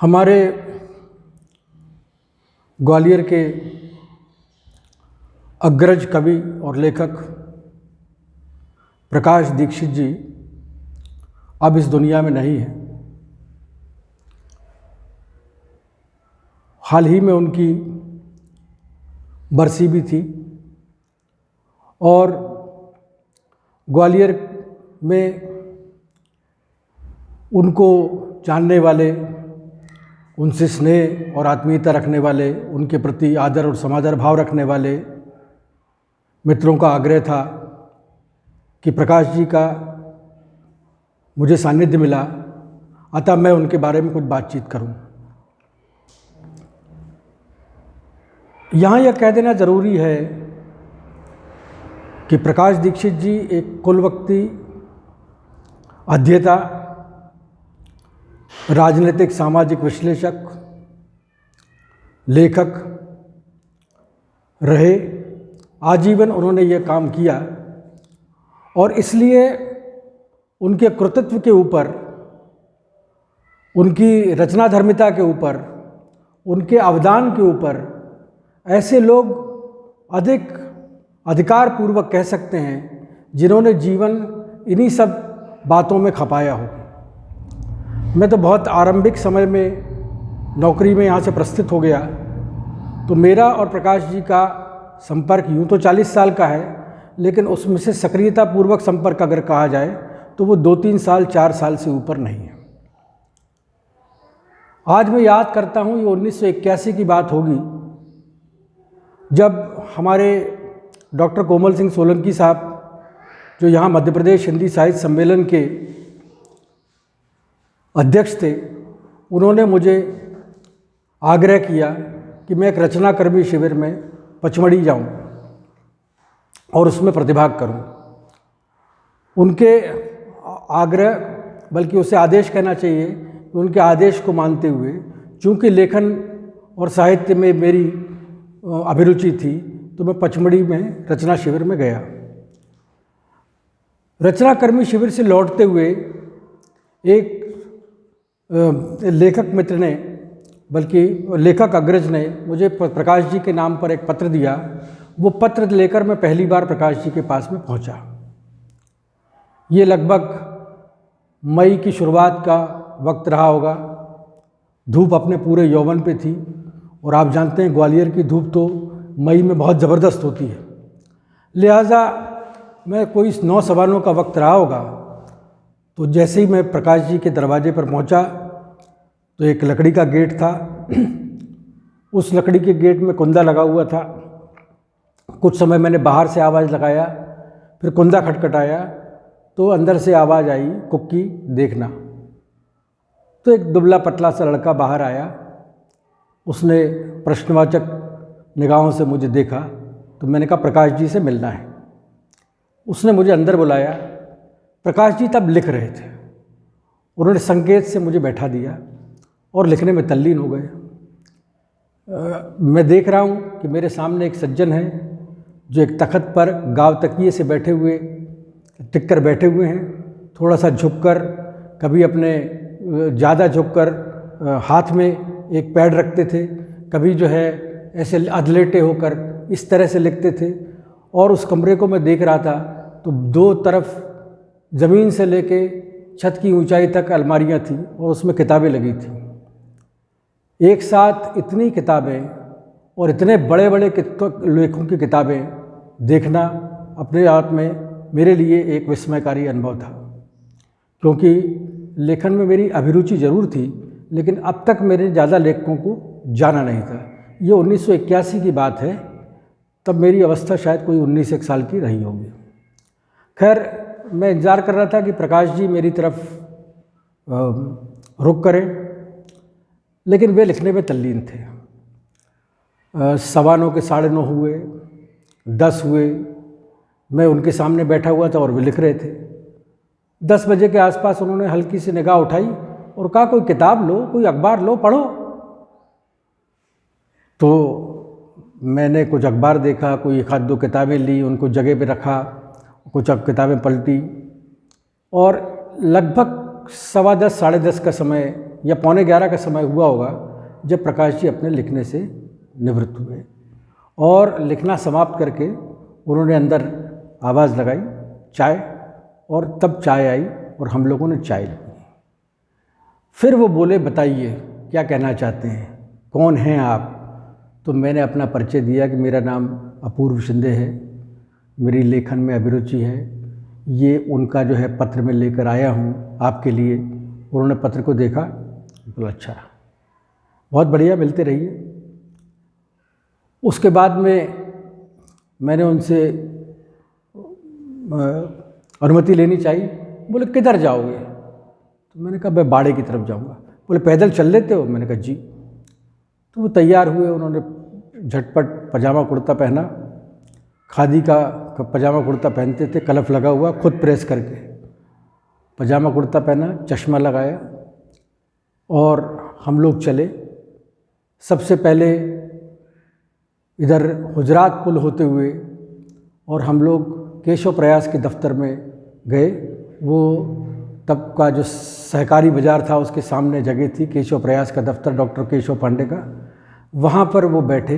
हमारे ग्वालियर के अग्रज कवि और लेखक प्रकाश दीक्षित जी अब इस दुनिया में नहीं हैं। हाल ही में उनकी बरसी भी थी और ग्वालियर में उनको जानने वाले, उनसे स्नेह और आत्मीयता रखने वाले, उनके प्रति आदर और समादर भाव रखने वाले मित्रों का आग्रह था कि प्रकाश जी का मुझे सानिध्य मिला, अतः मैं उनके बारे में कुछ बातचीत करूं। यहाँ यह कह देना ज़रूरी है कि प्रकाश दीक्षित जी एक कुलवक्ती, अध्येता, राजनीतिक सामाजिक विश्लेषक, लेखक रहे। आजीवन उन्होंने ये काम किया और इसलिए उनके कृतित्व के ऊपर, उनकी रचनाधर्मिता के ऊपर, उनके अवदान के ऊपर ऐसे लोग अधिक अधिकारपूर्वक कह सकते हैं जिन्होंने जीवन इन्हीं सब बातों में खपाया हो। मैं तो बहुत आरंभिक समय में नौकरी में यहाँ से प्रस्थित हो गया, तो मेरा और प्रकाश जी का संपर्क यूँ तो 40 साल का है, लेकिन उसमें से सक्रियतापूर्वक संपर्क अगर कहा जाए तो वो 2-3 साल 4 साल से ऊपर नहीं है। आज मैं याद करता हूँ, ये 1981 की बात होगी, जब हमारे डॉक्टर कोमल सिंह सोलंकी साहब, जो यहाँ मध्य प्रदेश हिंदी साहित्य सम्मेलन के अध्यक्ष थे, उन्होंने मुझे आग्रह किया कि मैं एक रचनाकर्मी शिविर में पचमढ़ी जाऊं और उसमें प्रतिभाग करूं। उनके आग्रह, बल्कि उसे आदेश कहना चाहिए, कि उनके आदेश को मानते हुए, चूँकि लेखन और साहित्य में मेरी अभिरुचि थी, तो मैं पचमढ़ी में रचना शिविर में गया। रचनाकर्मी शिविर से लौटते हुए एक लेखक मित्र ने, बल्कि लेखक अग्रज ने मुझे प्रकाश जी के नाम पर एक पत्र दिया। वो पत्र लेकर मैं पहली बार प्रकाश जी के पास में पहुंचा। ये लगभग मई की शुरुआत का वक्त रहा होगा। धूप अपने पूरे यौवन पे थी और आप जानते हैं ग्वालियर की धूप तो मई में बहुत ज़बरदस्त होती है। लिहाजा मैं कोई 9-9 का वक्त रहा होगा, तो जैसे ही मैं प्रकाश जी के दरवाजे पर पहुंचा तो एक लकड़ी का गेट था। उस लकड़ी के गेट में कुंदा लगा हुआ था। कुछ समय मैंने बाहर से आवाज़ लगाया, फिर कुंदा खटखटाया तो अंदर से आवाज़ आई, कुक्की देखना। तो एक दुबला पतला सा लड़का बाहर आया। उसने प्रश्नवाचक निगाहों से मुझे देखा, तो मैंने कहा प्रकाश जी से मिलना है। उसने मुझे अंदर बुलाया। प्रकाश जी तब लिख रहे थे। उन्होंने संकेत से मुझे बैठा दिया और लिखने में तल्लीन हो गए। मैं देख रहा हूँ कि मेरे सामने एक सज्जन है जो एक तख्त पर गाव तकिए से बैठे हुए, टिक कर बैठे हुए हैं, थोड़ा सा झुककर, कभी अपने ज़्यादा झुककर हाथ में एक पैड रखते थे, कभी जो है ऐसे अधलेटे होकर इस तरह से लिखते थे। और उस कमरे को मैं देख रहा था तो दो तरफ ज़मीन से लेके छत की ऊंचाई तक अलमारियां थी और उसमें किताबें लगी थी। एक साथ इतनी किताबें और इतने बड़े बड़े लेखकों की किताबें देखना अपने आप में मेरे लिए एक विस्मयकारी अनुभव था, क्योंकि लेखन में मेरी अभिरुचि ज़रूर थी, लेकिन अब तक मेरे ज़्यादा लेखकों को जाना नहीं था। ये 1981 की बात है, तब मेरी अवस्था शायद कोई 19 साल की रही होगी। खैर, मैं इंतज़ार कर रहा था कि प्रकाश जी मेरी तरफ रुख करें, लेकिन वे लिखने में तल्लीन थे। 9:15 के 9:30 हुए, 10 हुए, मैं उनके सामने बैठा हुआ था और वे लिख रहे थे। 10 बजे के आसपास उन्होंने हल्की सी निगाह उठाई और कहा कोई किताब लो, कोई अखबार लो, पढ़ो। तो मैंने कुछ अखबार देखा, कोई 1-2 किताबें ली, उनको जगह पे रखा, कुछ किताबें पलटी और लगभग 10:15 साढ़े 10 का समय या 11:15 का समय हुआ होगा जब प्रकाश जी अपने लिखने से निवृत्त हुए और लिखना समाप्त करके उन्होंने अंदर आवाज़ लगाई चाय, और तब चाय आई और हम लोगों ने चाय ली। फिर वो बोले बताइए क्या कहना चाहते हैं, कौन हैं आप? तो मैंने अपना परिचय दिया कि मेरा नाम अपूर्व शिंदे है, मेरी लेखन में अभिरुचि है, ये उनका जो है पत्र में लेकर आया हूँ आपके लिए। उन्होंने पत्र को देखा, बोला अच्छा बहुत बढ़िया, मिलते रहिए। उसके बाद में मैंने उनसे अनुमति लेनी चाहिए। बोले किधर जाओगे? तो मैंने कहा मैं बाड़े की तरफ जाऊंगा। बोले पैदल चल लेते हो? मैंने कहा जी। तो वो तैयार हुए, उन्होंने झटपट पजामा कुर्ता पहना, खादी का पजामा कुर्ता पहनते थे, कलफ लगा हुआ, खुद प्रेस करके पजामा कुर्ता पहना, चश्मा लगाया और हम लोग चले। सबसे पहले इधर गुजरात पुल होते हुए और हम लोग केशव प्रयास के दफ्तर में गए। वो तब का जो सहकारी बाज़ार था उसके सामने जगह थी केशव प्रयास का दफ्तर, डॉक्टर केशव पांडे का। वहाँ पर वो बैठे।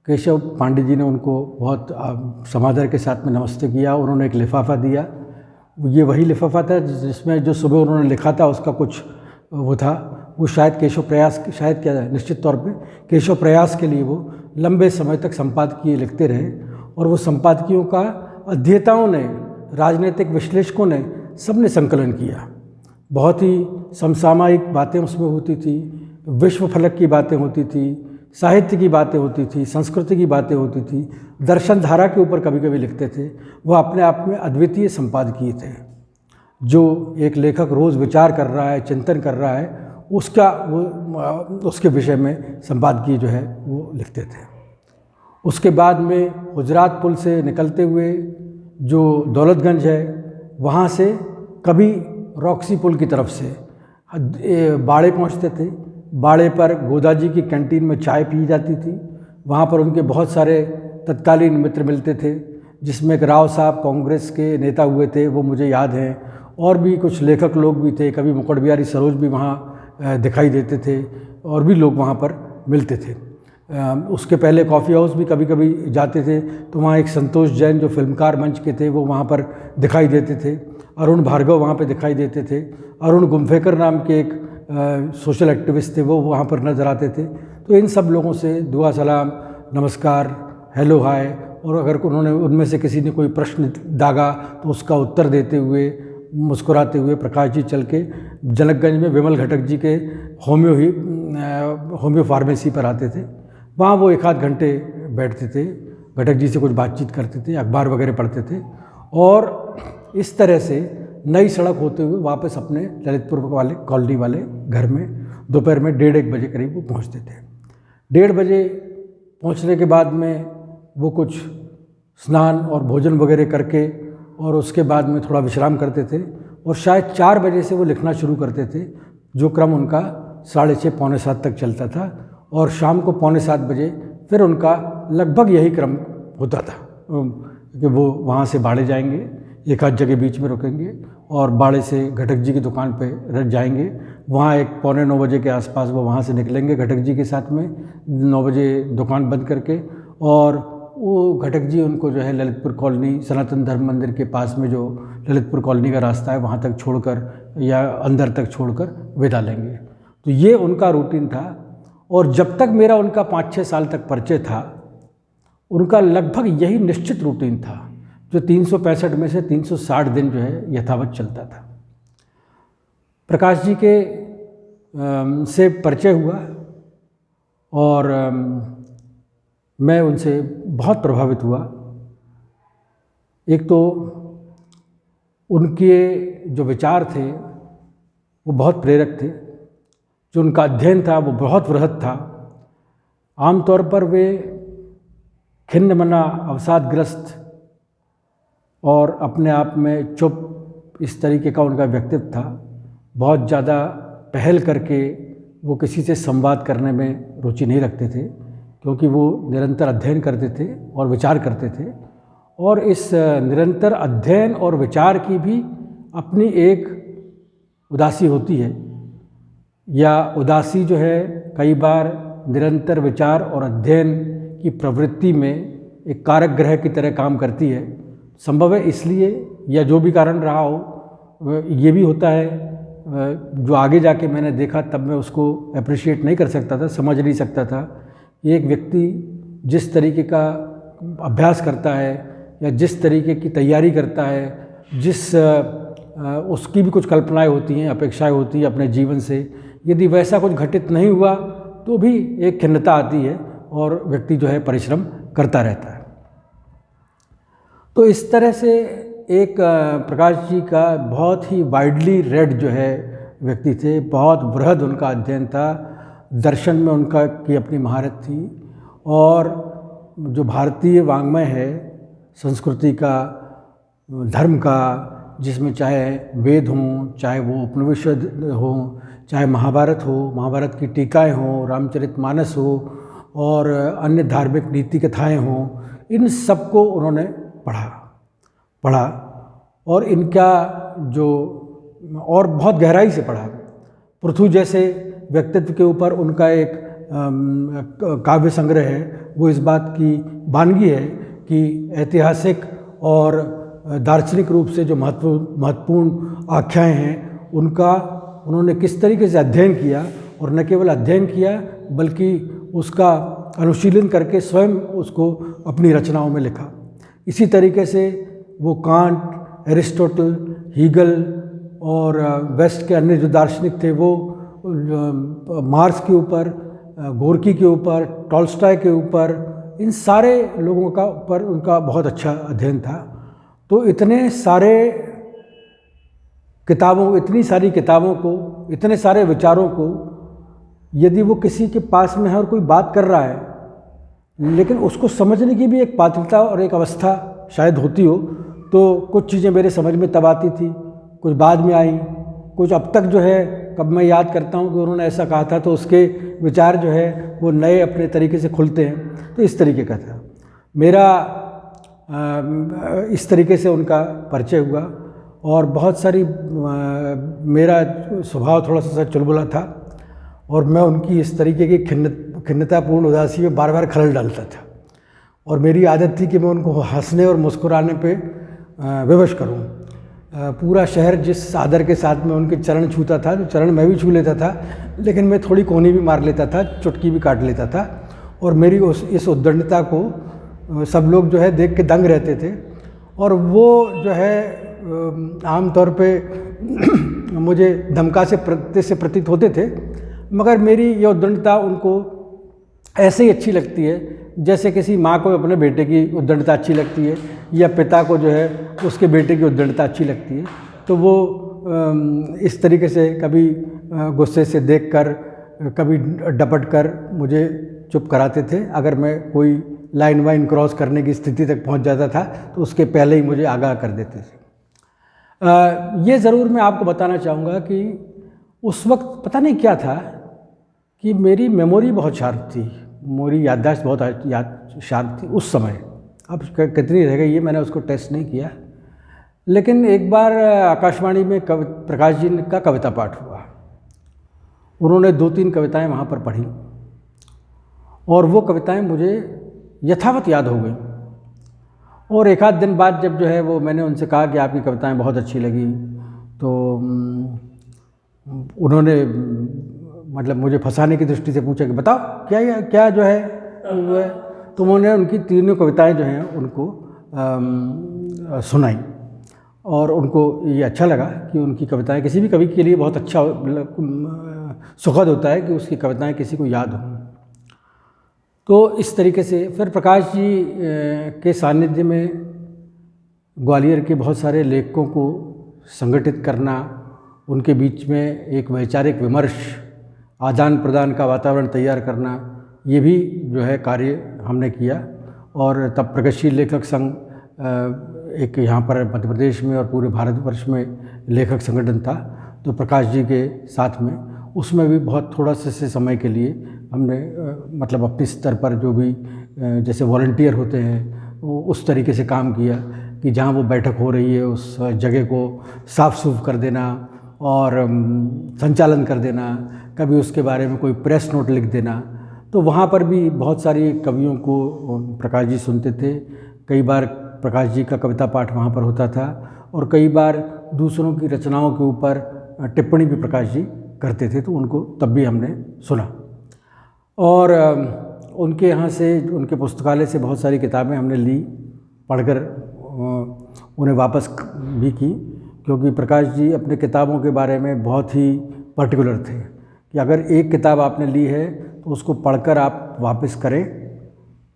केशव पांडे जी ने उनको बहुत समादर के साथ में नमस्ते किया। उन्होंने एक लिफाफा दिया, ये वही लिफाफा था जिसमें जो सुबह उन्होंने लिखा था उसका कुछ वो था। वो शायद केशव प्रयास, शायद क्या निश्चित तौर पे केशव प्रयास के लिए वो लंबे समय तक संपादकीय लिखते रहे और वो संपादकियों का अध्येताओं ने, राजनीतिक विश्लेषकों ने, सबने संकलन किया। बहुत ही समसामयिक बातें उसमें होती थी, विश्व फलक की बातें होती थी, साहित्य की बातें होती थी, संस्कृति की बातें होती थी, दर्शन धारा के ऊपर कभी कभी लिखते थे। वह अपने आप में अद्वितीय संपादकीय थे। जो एक लेखक रोज़ विचार कर रहा है, चिंतन कर रहा है, उसका वो उसके विषय में संपादकीय जो है वो लिखते थे। उसके बाद में गुजरात पुल से निकलते हुए जो दौलतगंज है, वहाँ से कभी रॉक्सी पुल की तरफ से बाड़े पहुँचते थे। बाड़े पर गोदा जी की कैंटीन में चाय पी जाती थी। वहाँ पर उनके बहुत सारे तत्कालीन मित्र मिलते थे, जिसमें एक राव साहब कांग्रेस के नेता हुए थे, वो मुझे याद हैं। और भी कुछ लेखक लोग भी थे, कभी मुकुट बिहारी सरोज भी वहाँ दिखाई देते थे और भी लोग वहाँ पर मिलते थे। उसके पहले कॉफ़ी हाउस भी कभी कभी जाते थे, तो वहाँ एक संतोष जैन जो फिल्मकार मंच के थे वो वहाँ पर दिखाई देते थे। अरुण भार्गव वहाँ पे दिखाई देते थे। अरुण गुम्फेकर नाम के एक सोशल एक्टिविस्ट थे, वो वहाँ पर नज़र आते थे। तो इन सब लोगों से दुआ सलाम, नमस्कार, हेलो हाय, और अगर उन्होंने उनमें से किसी ने कोई प्रश्न दागा तो उसका उत्तर देते हुए मुस्कुराते हुए प्रकाश जी चल के जनकगंज में विमल घटक जी के होम्यो फार्मेसी पर आते थे। वहाँ वो 1 आध घंटे बैठते थे, घटक जी से कुछ बातचीत करते थे, अखबार वगैरह पढ़ते थे और इस तरह से नई सड़क होते हुए वापस अपने ललितपुर वाले कॉलोनी वाले घर में दोपहर में 1:30 बजे करीब वो पहुँचते थे। 1:30 बजे पहुँचने के बाद में वो कुछ स्नान और भोजन वगैरह करके और उसके बाद में थोड़ा विश्राम करते थे और शायद 4 बजे से वो लिखना शुरू करते थे, जो क्रम उनका 6:30 पौने 7 तक चलता था। और शाम को पौने 7 बजे फिर उनका लगभग यही क्रम होता था कि वो वहाँ से बाड़े जाएंगे, 1 आध जगह बीच में रुकेंगे और बाड़े से घटक जी की दुकान पे रह जाएंगे। वहाँ एक पौने 9 बजे के आसपास वो वहाँ से निकलेंगे घटक जी के साथ में, 9 बजे दुकान बंद करके। और वो घटक जी उनको जो है ललितपुर कॉलोनी, सनातन धर्म मंदिर के पास में जो ललितपुर कॉलोनी का रास्ता है वहाँ तक छोड़कर या अंदर तक छोड़कर विदा लेंगे। तो ये उनका रूटीन था। और जब तक मेरा उनका 5-6 साल तक परिचय था, उनका लगभग यही निश्चित रूटीन था, जो 365 में से 360 दिन जो है यथावत चलता था। प्रकाश जी के से परिचय हुआ और मैं उनसे बहुत प्रभावित हुआ। एक तो उनके जो विचार थे वो बहुत प्रेरक थे, जो उनका अध्ययन था वो बहुत वृहद था। आमतौर पर वे खिन्न मना, अवसादग्रस्त और अपने आप में चुप, इस तरीके का उनका व्यक्तित्व था। बहुत ज़्यादा पहल करके वो किसी से संवाद करने में रुचि नहीं रखते थे, क्योंकि वो निरंतर अध्ययन करते थे और विचार करते थे। और इस निरंतर अध्ययन और विचार की भी अपनी एक उदासी होती है। या उदासी जो है कई बार निरंतर विचार और अध्ययन की प्रवृत्ति में एक कारक ग्रह की तरह काम करती है। संभव है इसलिए या जो भी कारण रहा हो, ये भी होता है जो आगे जाके मैंने देखा तब मैं उसको अप्रिशिएट नहीं कर सकता था, समझ नहीं सकता था। एक व्यक्ति जिस तरीके का अभ्यास करता है या जिस तरीके की तैयारी करता है, उसकी भी कुछ कल्पनाएं होती हैं, अपेक्षाएं होती हैं अपने जीवन से, यदि वैसा कुछ घटित नहीं हुआ तो भी एक खिन्नता आती है और व्यक्ति जो है परिश्रम करता रहता है। तो इस तरह से एक प्रकाश जी का बहुत ही वाइडली रेड जो है व्यक्ति थे, बहुत बृहद उनका अध्ययन था, दर्शन में उनका की अपनी महारत थी। और जो भारतीय वाङ्मय है, संस्कृति का, धर्म का, जिसमें चाहे वेद हों, चाहे वो उपनिषद हों, चाहे महाभारत हो, महाभारत की टीकाएँ हों, रामचरितमानस हो और अन्य धार्मिक नीति कथाएँ हों, इन सबको उन्होंने पढ़ा और इनका जो और बहुत गहराई से पढ़ा। पृथु जैसे व्यक्तित्व के ऊपर उनका एक काव्य संग्रह है। वो इस बात की वानगी है कि ऐतिहासिक और दार्शनिक रूप से जो महत्वपूर्ण आख्याएँ हैं उनका उन्होंने किस तरीके से अध्ययन किया, और न केवल अध्ययन किया बल्कि उसका अनुशीलन करके स्वयं उसको अपनी रचनाओं में लिखा। इसी तरीके से वो कांट, एरिस्टोटल, हीगल और वेस्ट के अन्य जो दार्शनिक थे वो मार्क्स के ऊपर, गोर्की के ऊपर, टॉल्स्टॉय के ऊपर, इन सारे लोगों का ऊपर उनका बहुत अच्छा अध्ययन था। तो इतने सारे किताबों, इतनी सारी किताबों को, इतने सारे विचारों को यदि वो किसी के पास में है और कोई बात कर रहा है, लेकिन उसको समझने की भी एक पात्रता और एक अवस्था शायद होती हो, तो कुछ चीज़ें मेरे समझ में तब आती थी, कुछ बाद में आई, कुछ अब तक जो है कब मैं याद करता हूँ कि उन्होंने ऐसा कहा था तो उसके विचार जो है वो नए अपने तरीके से खुलते हैं। तो इस तरीके का था मेरा, इस तरीके से उनका परिचय हुआ। और बहुत सारी मेरा स्वभाव थोड़ा सा चुलबुला था और मैं उनकी इस तरीके की खिन्नतापूर्ण उदासी में बार बार खलल डालता था, और मेरी आदत थी कि मैं उनको हंसने और मुस्कुराने पे विवश करूं। पूरा शहर जिस आदर के साथ में उनके चरण छूता था, तो चरण मैं भी छू लेता था, लेकिन मैं थोड़ी कोहनी भी मार लेता था, चुटकी भी काट लेता था, और मेरी इस उद्दंडता को सब लोग जो है देख के दंग रहते थे। और वो जो है आमतौर पे मुझे धमका से प्रतीत होते थे, मगर मेरी ये उद्दंडता उनको ऐसे ही अच्छी लगती है जैसे किसी माँ को अपने बेटे की उद्दंडता अच्छी लगती है, या पिता को जो है उसके बेटे की उद्दंडता अच्छी लगती है। तो वो इस तरीके से कभी गुस्से से देखकर, कभी डपट कर मुझे चुप कराते थे। अगर मैं कोई लाइन वाइन क्रॉस करने की स्थिति तक पहुंच जाता था तो उसके पहले ही मुझे आगाह कर देते थे। ये ज़रूर मैं आपको बताना चाहूँगा कि उस वक्त पता नहीं क्या था कि मेरी मेमोरी बहुत शार्प थी, मेरी याददाश्त बहुत शार्प थी उस समय। अब कितनी रह गई ये मैंने उसको टेस्ट नहीं किया, लेकिन एक बार आकाशवाणी में प्रकाश जी का कविता पाठ हुआ। उन्होंने 2-3 कविताएं वहाँ पर पढ़ी और वो कविताएं मुझे यथावत याद हो गई। और एक आध दिन बाद जब जो है वो मैंने उनसे कहा कि आपकी कविताएं बहुत अच्छी लगी, तो उन्होंने मतलब मुझे फंसाने की दृष्टि से पूछा कि बताओ क्या जो है वो है। तो उन्होंने उनकी तीनों कविताएं जो हैं उनको सुनाई, और उनको ये अच्छा लगा कि उनकी कविताएं, किसी भी कवि के लिए बहुत अच्छा सुखद होता है कि उसकी कविताएं किसी को याद हों। तो इस तरीके से फिर प्रकाश जी के सानिध्य में ग्वालियर के बहुत सारे लेखकों को संगठित करना, उनके बीच में एक वैचारिक विमर्श, आदान प्रदान का वातावरण तैयार करना, ये भी जो है कार्य हमने किया। और तब प्रगतिशील लेखक संघ एक यहाँ पर मध्य प्रदेश में और पूरे भारतवर्ष में लेखक संगठन था, तो प्रकाश जी के साथ में उसमें भी बहुत थोड़ा से समय के लिए हमने मतलब अपने स्तर पर जो भी जैसे वॉलंटियर होते हैं वो उस तरीके से काम किया कि जहाँ वो बैठक हो रही है उस जगह को साफ़ सूफ कर देना और संचालन कर देना, कभी उसके बारे में कोई प्रेस नोट लिख देना। तो वहाँ पर भी बहुत सारी कवियों को प्रकाश जी सुनते थे। कई बार प्रकाश जी का कविता पाठ वहाँ पर होता था और कई बार दूसरों की रचनाओं के ऊपर टिप्पणी भी प्रकाश जी करते थे, तो उनको तब भी हमने सुना। और उनके यहाँ से, उनके पुस्तकालय से बहुत सारी किताबें हमने ली, पढ़कर उन्हें वापस भी की, क्योंकि प्रकाश जी अपने किताबों के बारे में बहुत ही पर्टिकुलर थे कि अगर एक किताब आपने ली है तो उसको पढ़कर आप वापस करें,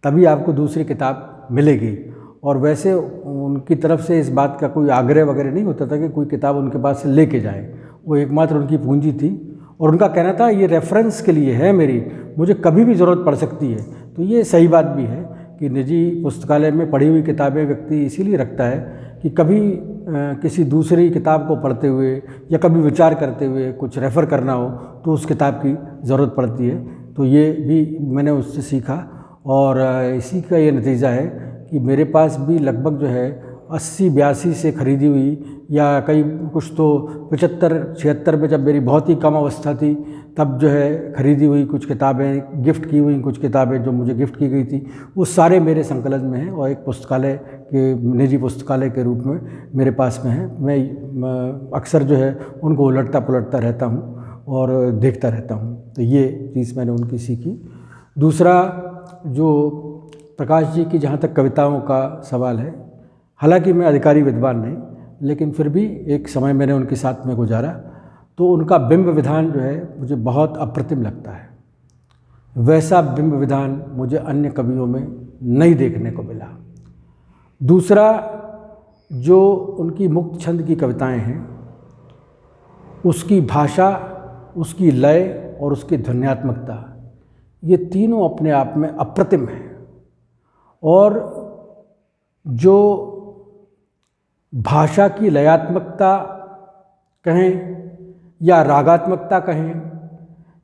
तभी आपको दूसरी किताब मिलेगी। और वैसे उनकी तरफ से इस बात का कोई आग्रह वगैरह नहीं होता था कि कोई किताब उनके पास से लेके जाए, वो एकमात्र उनकी पूंजी थी। और उनका कहना था ये रेफरेंस के लिए है मेरी, मुझे कभी भी ज़रूरत पड़ सकती है। तो ये सही बात भी है कि निजी पुस्तकालय में पढ़ी हुई किताबें व्यक्ति इसीलिए रखता है कि कभी किसी दूसरी किताब को पढ़ते हुए या कभी विचार करते हुए कुछ रेफ़र करना हो तो उस किताब की ज़रूरत पड़ती है। तो ये भी मैंने उससे सीखा और इसी का ये नतीजा है कि मेरे पास भी लगभग जो है 80-82 से खरीदी हुई, या कई कुछ तो 75-76 में, जब मेरी बहुत ही कम अवस्था थी तब जो है खरीदी हुई कुछ किताबें, गिफ्ट की हुई कुछ किताबें जो मुझे गिफ्ट की गई थी, वो सारे मेरे संकलन में हैं और एक पुस्तकालय के, निजी पुस्तकालय के रूप में मेरे पास में है। मैं अक्सर जो है उनको उलटता पुलटता रहता हूँ और देखता रहता हूँ। तो ये चीज़ मैंने उनकी सीखी। दूसरा, जो प्रकाश जी की जहाँ तक कविताओं का सवाल है, हालांकि मैं अधिकारी विद्वान नहीं, लेकिन फिर भी एक समय मैंने उनके साथ में गुजारा, तो उनका बिंब विधान जो है मुझे बहुत अप्रतिम लगता है। वैसा बिंब विधान मुझे अन्य कवियों में नहीं देखने को मिला। दूसरा, जो उनकी मुक्त छंद की कविताएं हैं, उसकी भाषा, उसकी लय और उसकी ध्वन्यात्मकता, ये तीनों अपने आप में अप्रतिम हैं। और जो भाषा की लयात्मकता कहें या रागात्मकता कहें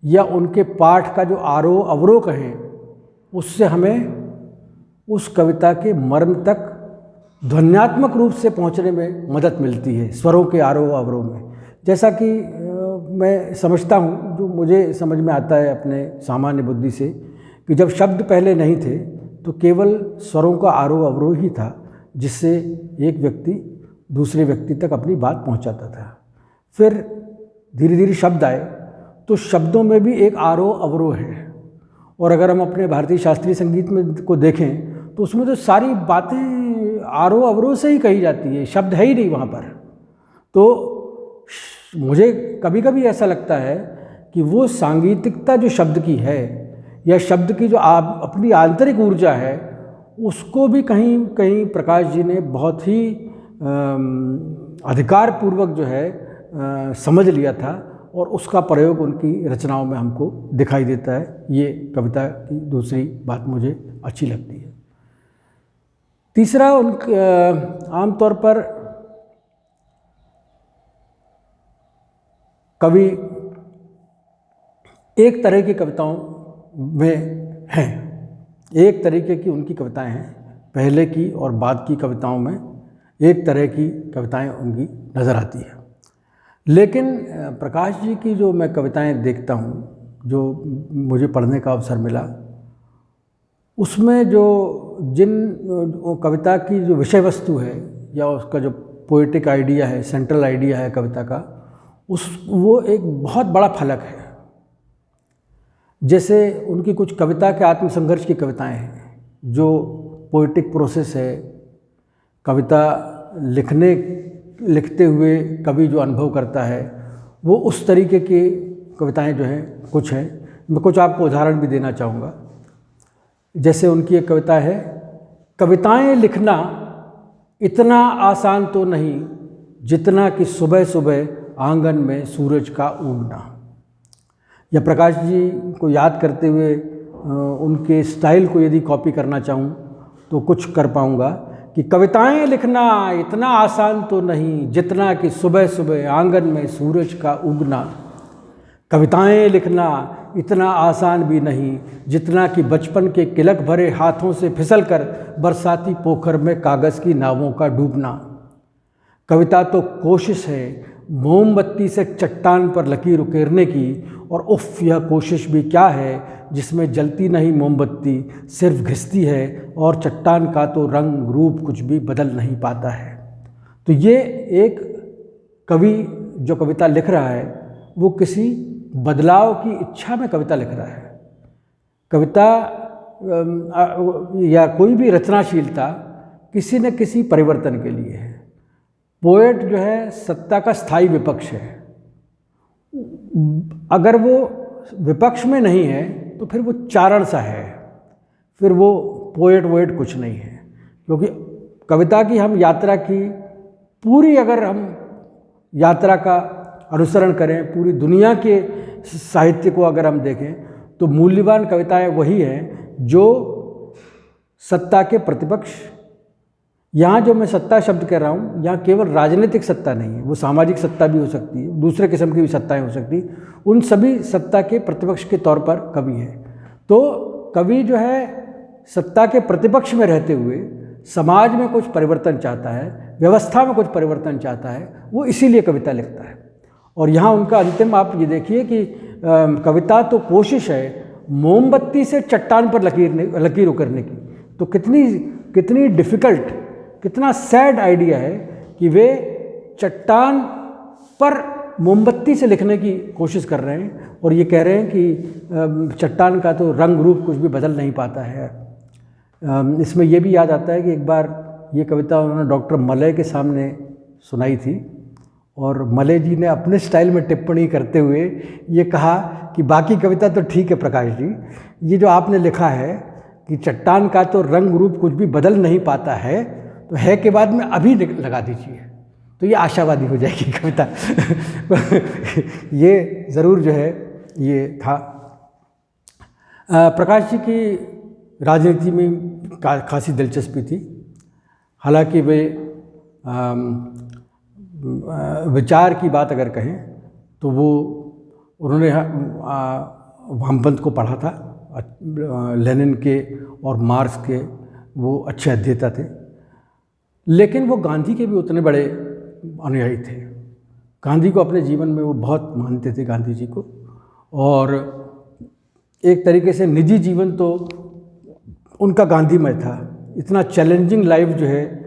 या उनके पाठ का जो आरोह अवरोह कहें, उससे हमें उस कविता के मर्म तक ध्वन्यात्मक रूप से पहुंचने में मदद मिलती है, स्वरों के आरोह अवरोह में। जैसा कि मैं समझता हूँ, जो मुझे समझ में आता है अपने सामान्य बुद्धि से, कि जब शब्द पहले नहीं थे तो केवल स्वरों का आरोह अवरोह ही था, जिससे एक व्यक्ति दूसरे व्यक्ति तक अपनी बात पहुंचाता था। फिर धीरे धीरे शब्द आए, तो शब्दों में भी एक आरोह अवरोह है। और अगर हम अपने भारतीय शास्त्रीय संगीत में को देखें तो उसमें तो सारी बातें आरोह अवरोह से ही कही जाती है, शब्द है ही नहीं वहाँ पर। तो मुझे कभी कभी ऐसा लगता है कि वो सांगीतिकता जो शब्द की है, या शब्द की जो अपनी आंतरिक ऊर्जा है, उसको भी कहीं कहीं प्रकाश जी ने बहुत ही अधिकारपूर्वक जो है समझ लिया था, और उसका प्रयोग उनकी रचनाओं में हमको दिखाई देता है। ये कविता की दूसरी बात मुझे अच्छी लगती है। तीसरा, आमतौर पर कवि एक तरह की कविताओं में हैं, एक तरीके की उनकी कविताएं हैं। पहले की और बाद की कविताओं में एक तरह की कविताएं उनकी नज़र आती है। लेकिन प्रकाश जी की जो मैं कविताएं देखता हूँ, जो मुझे पढ़ने का अवसर मिला, उसमें जो जिन कविता की जो विषय वस्तु है या उसका जो पोएटिक आइडिया है, सेंट्रल आइडिया है कविता का, वो एक बहुत बड़ा फलक है। जैसे उनकी कुछ कविता के आत्मसंघर्ष की कविताएं हैं, जो पोएटिक प्रोसेस है, कविता लिखते हुए कवि जो अनुभव करता है, वो उस तरीके की कविताएं जो हैं कुछ हैं। मैं कुछ आपको उदाहरण भी देना चाहूँगा। जैसे उनकी एक कविता है, कविताएं लिखना इतना आसान तो नहीं जितना कि सुबह सुबह आंगन में सूरज का उगना। या प्रकाश जी को याद करते हुए उनके स्टाइल को यदि कॉपी करना चाहूँ तो कुछ कर पाऊँगा कि कविताएं लिखना इतना आसान तो नहीं जितना कि सुबह सुबह आंगन में सूरज का उगना। कविताएं लिखना इतना आसान भी नहीं जितना कि बचपन के किलक भरे हाथों से फिसलकर बरसाती पोखर में कागज़ की नावों का डूबना। कविता तो कोशिश है, मोमबत्ती से चट्टान पर लकीर उकेरने की, और उफ़ यह कोशिश भी क्या है जिसमें जलती नहीं मोमबत्ती, सिर्फ घिसती है और चट्टान का तो रंग रूप कुछ भी बदल नहीं पाता है। तो ये एक कवि जो कविता लिख रहा है वो किसी बदलाव की इच्छा में कविता लिख रहा है। कविता या कोई भी रचनाशीलता किसी न किसी परिवर्तन के लिए है। पोएट जो है सत्ता का स्थायी विपक्ष है। अगर वो विपक्ष में नहीं है तो फिर वो चारण सा है, फिर वो पोएट कुछ नहीं है। क्योंकि कविता की हम यात्रा की पूरी, अगर हम यात्रा का अनुसरण करें, पूरी दुनिया के साहित्य को अगर हम देखें तो मूल्यवान कविताएं वही हैं जो सत्ता के प्रतिपक्ष, यहाँ जो मैं सत्ता शब्द कह रहा हूँ, यहाँ केवल राजनीतिक सत्ता नहीं है, वो सामाजिक सत्ता भी हो सकती है, दूसरे किस्म की भी सत्ताएं हो सकती, उन सभी सत्ता के प्रतिपक्ष के तौर पर कवि है। तो कवि जो है सत्ता के प्रतिपक्ष में रहते हुए समाज में कुछ परिवर्तन चाहता है, व्यवस्था में कुछ परिवर्तन चाहता है, वो इसीलिए कविता लिखता है। और यहाँ उनका अंतिम आप ये देखिए कि कविता तो कोशिश है मोमबत्ती से चट्टान पर लकीर उकरने की। तो कितनी डिफ़िकल्ट, कितना सैड आइडिया है कि वे चट्टान पर मोमबत्ती से लिखने की कोशिश कर रहे हैं और ये कह रहे हैं कि चट्टान का तो रंग रूप कुछ भी बदल नहीं पाता है। इसमें ये भी याद आता है कि एक बार ये कविता उन्होंने डॉक्टर मलय के सामने सुनाई थी और मलय जी ने अपने स्टाइल में टिप्पणी करते हुए ये कहा कि बाकी कविता तो ठीक है प्रकाश जी, ये जो आपने लिखा है कि चट्टान का तो रंग रूप कुछ भी बदल नहीं पाता है, तो है के बाद में अभी लगा दीजिए तो ये आशावादी हो जाएगी कविता। ये ज़रूर जो है ये था। प्रकाश जी की राजनीति में खासी दिलचस्पी थी। हालांकि वे विचार की बात अगर कहें तो वो उन्होंने वामपंथ को पढ़ा था, लेनिन के और मार्क्स के वो अच्छे अध्येता थे, लेकिन वो गांधी के भी उतने बड़े अनुयायी थे। गांधी को अपने जीवन में वो बहुत मानते थे, गांधी जी को। और एक तरीके से निजी जीवन तो उनका गांधीमय था। इतना चैलेंजिंग लाइफ जो है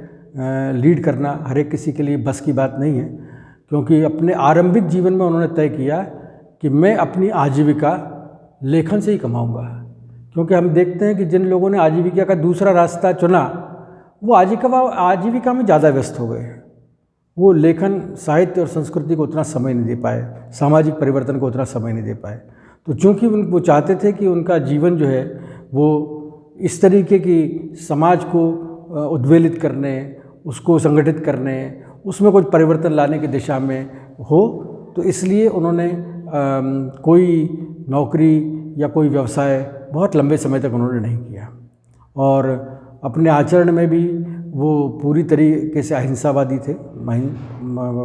लीड करना हर एक किसी के लिए बस की बात नहीं है, क्योंकि अपने आरंभिक जीवन में उन्होंने तय किया कि मैं अपनी आजीविका लेखन से ही कमाऊंगा। क्योंकि हम देखते हैं कि जिन लोगों ने आजीविका का दूसरा रास्ता चुना वो आजीविका में ज़्यादा व्यस्त हो गए। वो लेखन, साहित्य और संस्कृति को उतना समय नहीं दे पाए, सामाजिक परिवर्तन को उतना समय नहीं दे पाए। तो चूँकि वो चाहते थे कि उनका जीवन जो है वो इस तरीके की समाज को उद्वेलित करने, उसको संगठित करने, उसमें कुछ परिवर्तन लाने की दिशा में हो, तो इसलिए उन्होंने कोई नौकरी या कोई व्यवसाय बहुत लंबे समय तक उन्होंने नहीं किया। और अपने आचरण में भी वो पूरी तरीके से अहिंसावादी थे।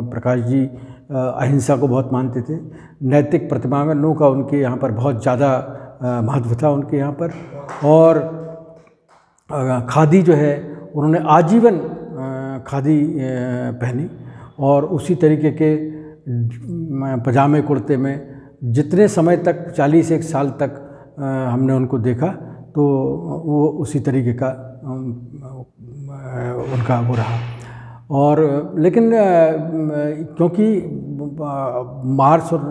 प्रकाश जी अहिंसा को बहुत मानते थे। नैतिक प्रतिमाओं का उनके यहाँ पर बहुत ज़्यादा महत्व था उनके यहाँ पर। और खादी जो है उन्होंने आजीवन खादी पहनी और उसी तरीके के पजामे कुर्ते में जितने समय तक 41 साल तक हमने उनको देखा, तो वो उसी तरीके का उनका वो रहा। और लेकिन क्योंकि मार्क्स और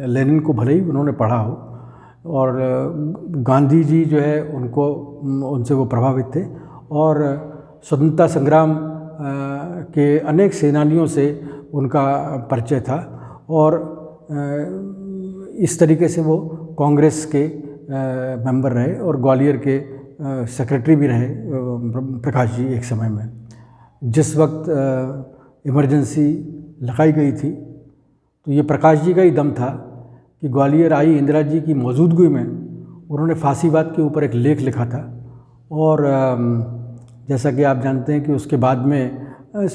लेनिन को भले ही उन्होंने पढ़ा हो और गांधी जी जो है उनसे वो प्रभावित थे और स्वतंत्रता संग्राम के अनेक सेनानियों से उनका परिचय था। और इस तरीके से वो कांग्रेस के मेंबर रहे और ग्वालियर के सेक्रेटरी भी रहे प्रकाश जी एक समय में। जिस वक्त इमरजेंसी लगाई गई थी तो ये प्रकाश जी का ही दम था कि ग्वालियर आई इंदिरा जी की मौजूदगी में उन्होंने फांसीवाद के ऊपर एक लेख लिखा था। और जैसा कि आप जानते हैं कि उसके बाद में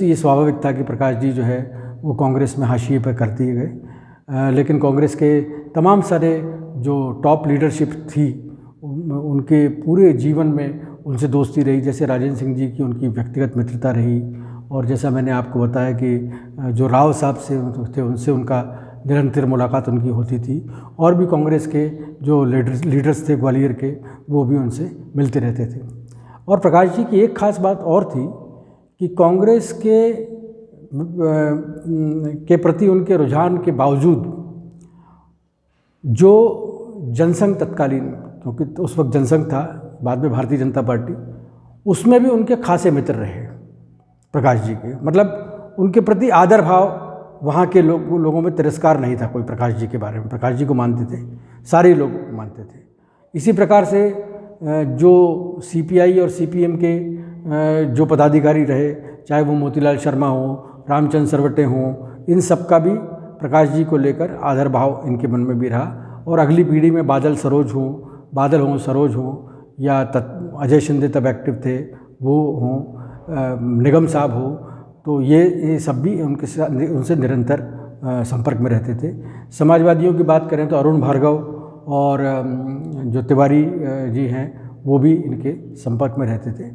ये स्वाभाविक था कि प्रकाश जी जो है वो कांग्रेस में हाशिए पर कर दिए गए। लेकिन कांग्रेस के तमाम सारे जो टॉप लीडरशिप थी उनके पूरे जीवन में उनसे दोस्ती रही। जैसे राजेंद्र सिंह जी की उनकी व्यक्तिगत मित्रता रही और जैसा मैंने आपको बताया कि जो राव साहब से थे उनसे उनका निरंतर मुलाकात उनकी होती थी, और भी कांग्रेस के जो लीडर्स थे ग्वालियर के, वो भी उनसे मिलते रहते थे। और प्रकाश जी की एक ख़ास बात और थी कि कांग्रेस के प्रति उनके रुझान के बावजूद जो जनसंघ तत्कालीन, क्योंकि तो उस वक्त जनसंघ था, बाद में भारतीय जनता पार्टी, उसमें भी उनके खासे मित्र रहे प्रकाश जी के। मतलब उनके प्रति आदर भाव, वहाँ के लोगों में तिरस्कार नहीं था कोई प्रकाश जी के बारे में। प्रकाश जी को मानते थे, सारे लोग मानते थे। इसी प्रकार से जो सीपीआई और सीपीएम के जो पदाधिकारी रहे, चाहे वो मोतीलाल शर्मा हो, रामचंद्र सरवटे हों, इन सब का भी प्रकाश जी को लेकर आदर भाव इनके मन में भी रहा। और अगली पीढ़ी में बादल हों, सरोज हों, या अजय शिंदे तब एक्टिव थे वो हों, निगम साहब हो, तो ये सब भी उनसे निरंतर संपर्क में रहते थे। समाजवादियों की बात करें तो अरुण भार्गव और जो तिवारी जी हैं वो भी इनके संपर्क में रहते थे।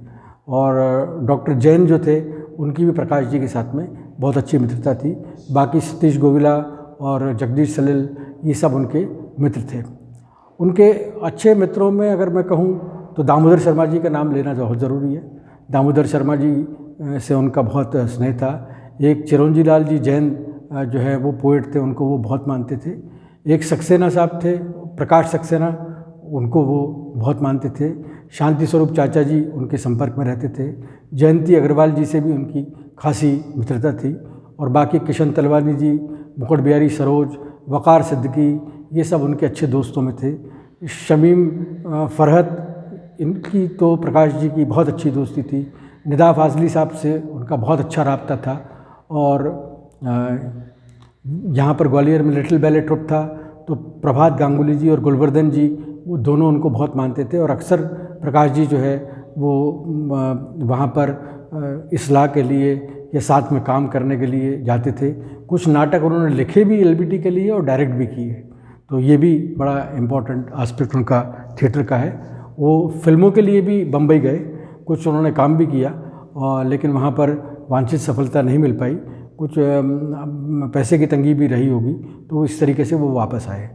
और डॉक्टर जैन जो थे उनकी भी प्रकाश जी के साथ में बहुत अच्छी मित्रता थी। बाकी सतीश गोविला और जगदीश सलिल, ये सब उनके मित्र थे। उनके अच्छे मित्रों में अगर मैं कहूँ तो दामोदर शर्मा जी का नाम लेना बहुत ज़रूरी है। दामोदर शर्मा जी से उनका बहुत स्नेह था। एक चिरंजी लाल जी जैन जो है वो पोएट थे, उनको वो बहुत मानते थे। एक सक्सेना साहब थे, प्रकाश सक्सेना, उनको वो बहुत मानते थे। शांति स्वरूप चाचा जी उनके संपर्क में रहते थे। जयंती अग्रवाल जी से भी उनकी खासी मित्रता थी। और बाकी किशन तलवानी जी, मुकुट बिहारी सरोज, वकार सिद्दीकी, ये सब उनके अच्छे दोस्तों में थे। शमीम फरहत, इनकी तो प्रकाश जी की बहुत अच्छी दोस्ती थी। निदा फाजली साहब से उनका बहुत अच्छा रब्ता था। और यहाँ पर ग्वालियर में लिटिल बैले ट्रुप था, तो प्रभात गांगुली जी और गुलवर्धन जी, वो दोनों उनको बहुत मानते थे। और अक्सर प्रकाश जी जो है वो वहाँ पर इस्लाह के लिए या साथ में काम करने के लिए जाते थे। कुछ नाटक उन्होंने लिखे भी एलबीटी के लिए और डायरेक्ट भी किए, तो ये भी बड़ा इम्पोर्टेंट एस्पेक्ट उनका थिएटर का है। वो फिल्मों के लिए भी बम्बई गए, कुछ उन्होंने काम भी किया, लेकिन वहाँ पर वांछित सफलता नहीं मिल पाई। कुछ पैसे की तंगी भी रही होगी, तो इस तरीके से वो वापस आए।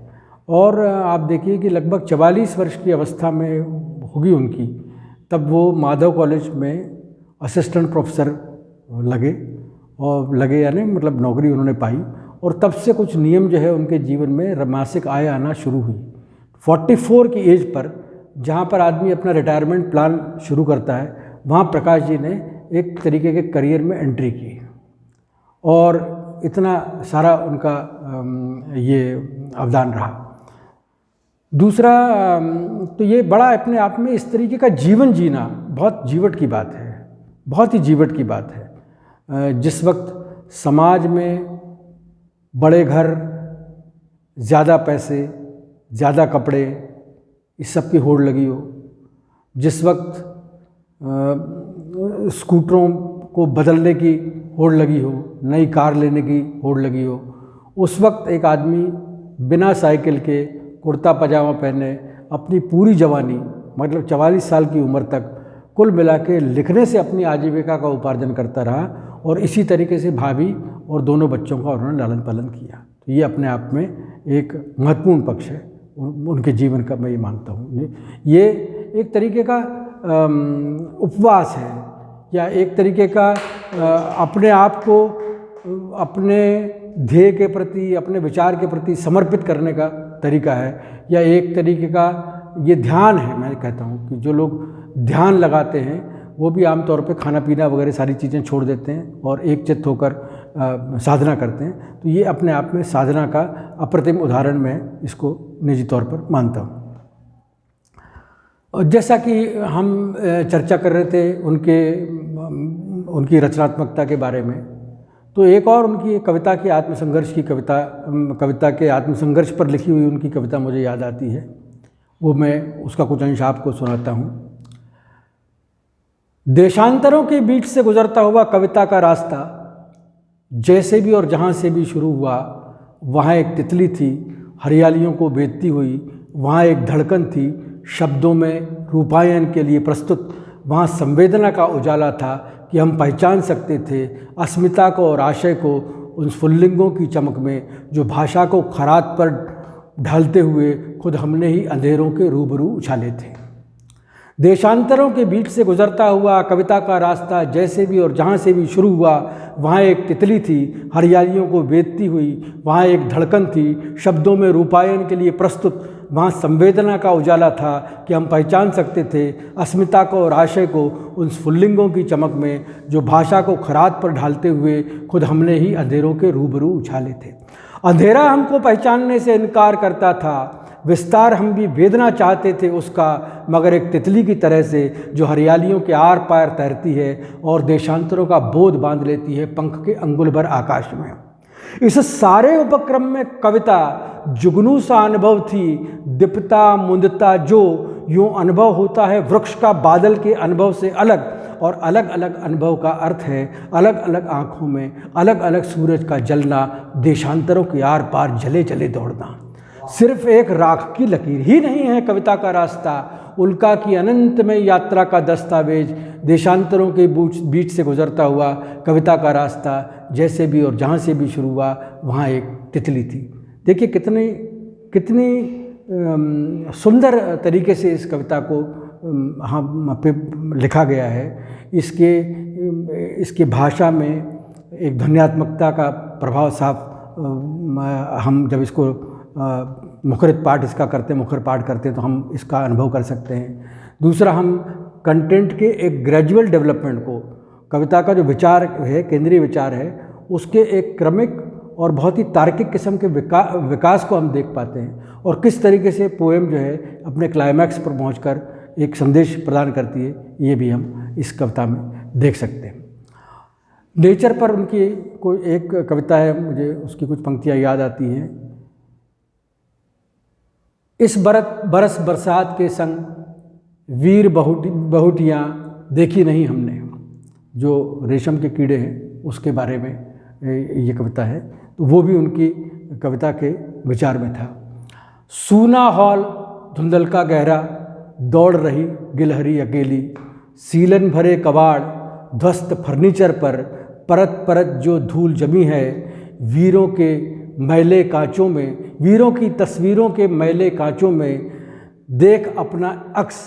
और आप देखिए कि लगभग 44 वर्ष की अवस्था में होगी उनकी, तब वो माधव कॉलेज में असिस्टेंट प्रोफेसर लगे यानी मतलब नौकरी उन्होंने पाई। और तब से कुछ नियम जो है उनके जीवन में मासिक आय आना शुरू हुई। 44 की एज पर जहाँ पर आदमी अपना रिटायरमेंट प्लान शुरू करता है, वहाँ प्रकाश जी ने एक तरीके के करियर में एंट्री की। और इतना सारा उनका ये अवदान रहा। दूसरा तो ये बड़ा अपने आप में इस तरीके का जीवन जीना बहुत जीवट की बात है, बहुत ही जीवट की बात है। जिस वक्त समाज में बड़े घर, ज़्यादा पैसे, ज़्यादा कपड़े, इस सब की होड़ लगी हो, जिस वक्त स्कूटरों को बदलने की होड़ लगी हो, नई कार लेने की होड़ लगी हो, उस वक्त एक आदमी बिना साइकिल के, कुर्ता पजामा पहने अपनी पूरी जवानी मतलब 44 साल की उम्र तक कुल मिला के लिखने से अपनी आजीविका का उपार्जन करता रहा। और इसी तरीके से भाभी और दोनों बच्चों का उन्होंने लालन पालन किया। तो ये अपने आप में एक महत्वपूर्ण पक्ष है उनके जीवन का, मैं ये मानता हूँ। ये एक तरीके का उपवास है, या एक तरीके का अपने आप को अपने ध्येय के प्रति, अपने विचार के प्रति समर्पित करने का तरीका है, या एक तरीके का ये ध्यान है। मैं कहता हूँ कि जो लोग ध्यान लगाते हैं वो भी आमतौर पे खाना पीना वगैरह सारी चीज़ें छोड़ देते हैं और एक चित्त होकर साधना करते हैं। तो ये अपने आप में साधना का अप्रतिम उदाहरण मैं इसको निजी तौर पर मानता हूँ। और जैसा कि हम चर्चा कर रहे थे उनकी रचनात्मकता के बारे में, तो एक और उनकी कविता की आत्मसंघर्ष की कविता के आत्मसंघर्ष पर लिखी हुई उनकी कविता मुझे याद आती है। वो मैं उसका कुछ अंश आपको सुनाता हूँ। देशांतरों के बीच से गुजरता हुआ कविता का रास्ता जैसे भी और जहाँ से भी शुरू हुआ, वहाँ एक तितली थी हरियालियों को बेचती हुई, वहाँ एक धड़कन थी शब्दों में रूपायन के लिए प्रस्तुत, वहाँ संवेदना का उजाला था कि हम पहचान सकते थे अस्मिता को और आशय को उन स्फुल्लिंगों की चमक में जो भाषा को खरात पर ढालते हुए खुद हमने ही अंधेरों के रूबरू उछाले थे। देशांतरों के बीच से गुजरता हुआ कविता का रास्ता जैसे भी और जहाँ से भी शुरू हुआ, वहाँ एक तितली थी हरियालियों को बेचती हुई, वहाँ एक धड़कन थी शब्दों में रूपायन के लिए प्रस्तुत, वहाँ संवेदना का उजाला था कि हम पहचान सकते थे अस्मिता को और आशय को उन स्फुल्लिंगों की चमक में जो भाषा को खरात पर ढालते हुए खुद हमने ही अंधेरों के रूबरू उछाले थे। अंधेरा हमको पहचानने से इनकार करता था, विस्तार हम भी वेदना चाहते थे उसका, मगर एक तितली की तरह से जो हरियालियों के आर पार तैरती है और देशांतरों का बोध बांध लेती है पंख के अंगुल भर आकाश में। इस सारे उपक्रम में कविता जुगनू सा अनुभव थी, दीप्ता मुंदता जो यूँ अनुभव होता है वृक्ष का बादल के अनुभव से अलग, और अलग अलग अनुभव का अर्थ है अलग अलग आँखों में अलग अलग सूरज का जलना, देशांतरों के आर पार जले जले दौड़ना। सिर्फ एक राख की लकीर ही नहीं है कविता का रास्ता, उल्का की अनंतमय यात्रा का दस्तावेज, देशांतरों के बीच से गुजरता हुआ कविता का रास्ता जैसे भी और जहाँ से भी शुरू हुआ, वहाँ एक तितली थी। देखिए कितनी सुंदर तरीके से इस कविता को हम पे लिखा गया है। इसके भाषा में एक ध्वन्यात्मकता का प्रभाव साफ हम जब इसको मुखरित पाठ इसका करते हैं, मुखर पाठ करते हैं तो हम इसका अनुभव कर सकते हैं। दूसरा, हम कंटेंट के एक ग्रेजुअल डेवलपमेंट को, कविता का जो विचार है, केंद्रीय विचार है, उसके एक क्रमिक और बहुत ही तार्किक किस्म के विकास को हम देख पाते हैं, और किस तरीके से पोएम जो है अपने क्लाइमैक्स पर पहुंचकर एक संदेश प्रदान करती है, ये भी हम इस कविता में देख सकते हैं। नेचर पर उनकी कोई एक कविता है, मुझे उसकी कुछ पंक्तियाँ याद आती हैं। इस बरस बरसात के संग वीर बहुटियाँ देखी नहीं हमने, जो रेशम के कीड़े हैं उसके बारे में ये कविता है, तो वो भी उनकी कविता के विचार में था। सूना हॉल धुंधल का गहरा, दौड़ रही गिलहरी अकेली, सीलन भरे कबाड़ ध्वस्त फर्नीचर पर, परत परत जो धूल जमी है, वीरों के मैले कांचों में, वीरों की तस्वीरों के मैले कांचों में, देख अपना अक्स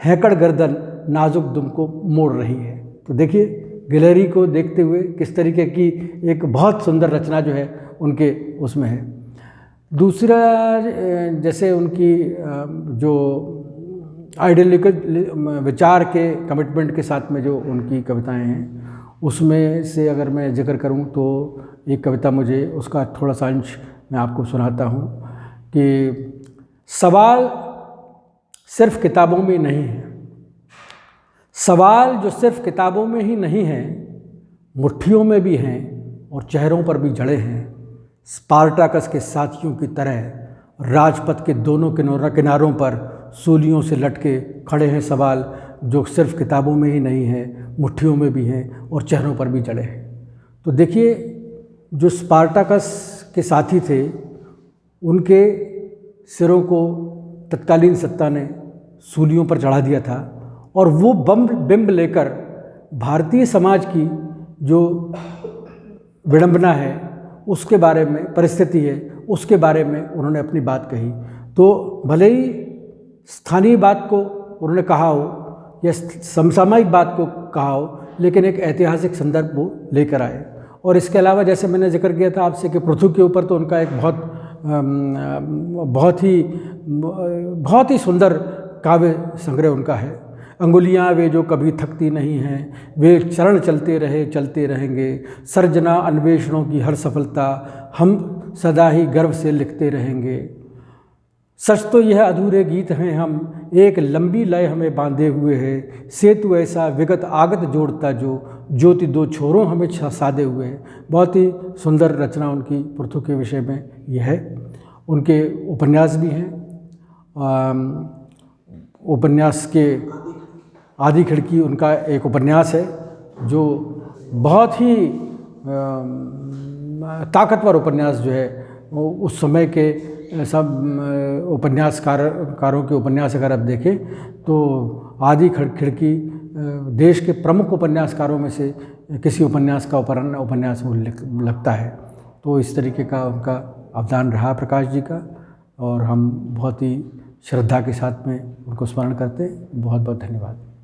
हैकड़ गर्दन नाजुक दुम को मोड़ रही है। तो देखिए गिलहरी को देखते हुए किस तरीके की एक बहुत सुंदर रचना जो है उनके उसमें है। दूसरा, जैसे उनकी जो आइडियलिकल विचार के कमिटमेंट के साथ में जो उनकी कविताएं हैं, उसमें से अगर मैं जिक्र करूं तो एक कविता मुझे उसका थोड़ा सा अंश मैं आपको सुनाता हूं कि सवाल सिर्फ किताबों में नहीं है, सवाल जो सिर्फ किताबों में ही नहीं है, मुट्ठियों में भी हैं और चेहरों पर भी जड़े हैं। स्पार्टाकस के साथियों की तरह राजपथ के दोनों किनारों पर सूलियों से लटके खड़े हैं सवाल, जो सिर्फ किताबों में ही नहीं है, मुट्ठियों में भी हैं और चेहरों पर भी जड़े हैं। तो देखिए, जो स्पार्टाकस के साथी थे उनके सिरों को तत्कालीन सत्ता ने सूलियों पर चढ़ा दिया था, और वो बिंब लेकर भारतीय समाज की जो विडंबना है उसके बारे में, परिस्थिति है उसके बारे में उन्होंने अपनी बात कही। तो भले ही स्थानीय बात को उन्होंने कहा हो या समसामयिक बात को कहा हो, लेकिन एक ऐतिहासिक संदर्भ वो लेकर आए। और इसके अलावा जैसे मैंने जिक्र किया था आपसे कि पृथु के ऊपर तो उनका एक बहुत ही सुंदर काव्य संग्रह उनका है। अंगुलियाँ वे जो कभी थकती नहीं हैं, वे चरण चलते रहेंगे, सर्जना अन्वेषणों की हर सफलता, हम सदा ही गर्व से लिखते रहेंगे। सच तो यह अधूरे गीत हैं हम, एक लंबी लय हमें बांधे हुए है, सेतु ऐसा विगत आगत जोड़ता जो, ज्योति दो छोरों हमें साधे हुए है। बहुत ही सुंदर रचना उनकी पृथु के विषय में यह है। उनके उपन्यास भी हैं। उपन्यास के आदि खिड़की उनका एक उपन्यास है जो बहुत ही ताकतवर उपन्यास जो है, वो उस समय के सब उपन्यासकारों के उपन्यास अगर आप देखें तो आदि खिड़की देश के प्रमुख उपन्यासकारों में से किसी उपन्यास का उपन्यास वो लगता है। तो इस तरीके का उनका अवदान रहा प्रकाश जी का, और हम बहुत ही श्रद्धा के साथ में उनको स्मरण करते हैं। बहुत बहुत धन्यवाद।